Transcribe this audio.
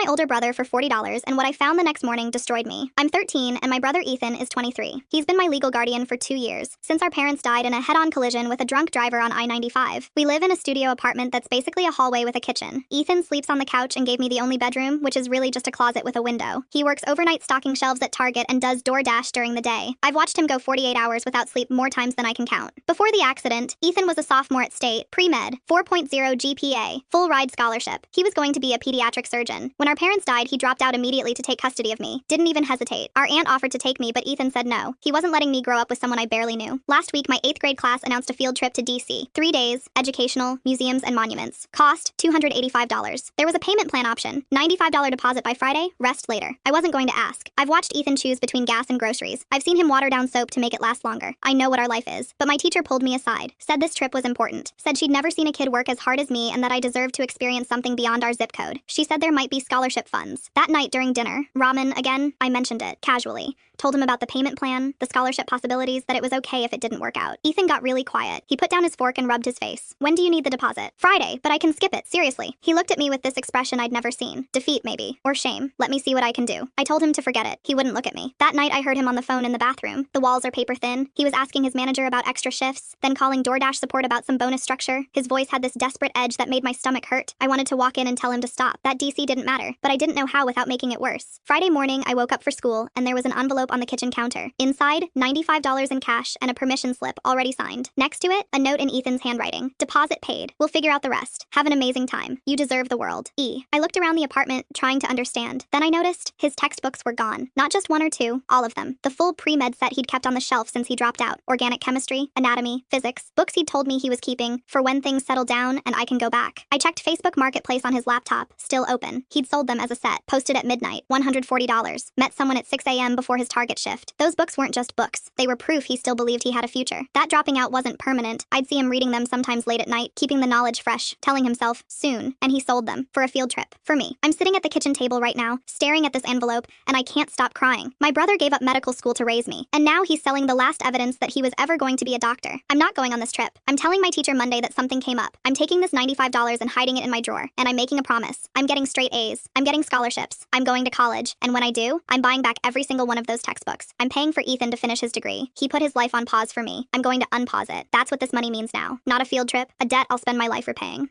my older brother for $40, and what I found the next morning destroyed me. I'm 13, and my brother Ethan is 23. He's been my legal guardian for 2 years, since our parents died in a head-on collision with a drunk driver on I-95. We live in a studio apartment that's basically a hallway with a kitchen. Ethan sleeps on the couch and gave me the only bedroom, which is really just a closet with a window. He works overnight stocking shelves at Target and does DoorDash during the day. I've watched him go 48 hours without sleep more times than I can count. Before the accident, Ethan was a sophomore at State, pre-med, 4.0 GPA, full ride scholarship. He was going to be a pediatric surgeon. When our parents died, he dropped out immediately to take custody of me. Didn't even hesitate. Our aunt offered to take me, but Ethan said no. He wasn't letting me grow up with someone I barely knew. Last week, my 8th grade class announced a field trip to DC. 3 days, educational, museums, and monuments. Cost, $285. There was a payment plan option. $95 deposit by Friday, rest later. I wasn't going to ask. I've watched Ethan choose between gas and groceries. I've seen him water down soap to make it last longer. I know what our life is. But my teacher pulled me aside. Said this trip was important. Said she'd never seen a kid work as hard as me and that I deserved to experience something beyond our zip code. She said there might be scholarship funds. That night during dinner, ramen again, I mentioned it, casually. Told him about the payment plan, the scholarship possibilities, that it was okay if it didn't work out. Ethan got really quiet. He put down his fork and rubbed his face. When do you need the deposit? Friday, but I can skip it, seriously. He looked at me with this expression I'd never seen. Defeat, maybe. Or shame. Let me see what I can do. I told him to forget it. He wouldn't look at me. That night I heard him on the phone in the bathroom. The walls are paper thin. He was asking his manager about extra shifts, then calling DoorDash support about some bonus structure. His voice had this desperate edge that made my stomach hurt. I wanted to walk in and tell him to stop. That DC didn't matter, but I didn't know how without making it worse. Friday morning, I woke up for school, and there was an envelope on the kitchen counter. Inside, $95 in cash and a permission slip already signed. Next to it, a note in Ethan's handwriting. Deposit paid. We'll figure out the rest. Have an amazing time. You deserve the world. E. I looked around the apartment, trying to understand. Then I noticed his textbooks were gone. Not just one or two, all of them. The full pre-med set he'd kept on the shelf since he dropped out. Organic chemistry, anatomy, physics, books he'd told me he was keeping for when things settle down and I can go back. I checked Facebook Marketplace on his laptop, still open. He'd sold them as a set, posted at midnight, $140. Met someone at 6 a.m. before his Target shift. Those books weren't just books. They were proof he still believed he had a future. That dropping out wasn't permanent. I'd see him reading them sometimes late at night, keeping the knowledge fresh, telling himself, soon, and he sold them, for a field trip, for me. I'm sitting at the kitchen table right now, staring at this envelope, and I can't stop crying. My brother gave up medical school to raise me, and now he's selling the last evidence that he was ever going to be a doctor. I'm not going on this trip. I'm telling my teacher Monday that something came up. I'm taking this $95 and hiding it in my drawer, and I'm making a promise. I'm getting straight A's. I'm getting scholarships. I'm going to college, and when I do, I'm buying back every single one of those textbooks. I'm paying for Ethan to finish his degree. He put his life on pause for me. I'm going to unpause it. That's what this money means now. Not a field trip, a debt I'll spend my life repaying.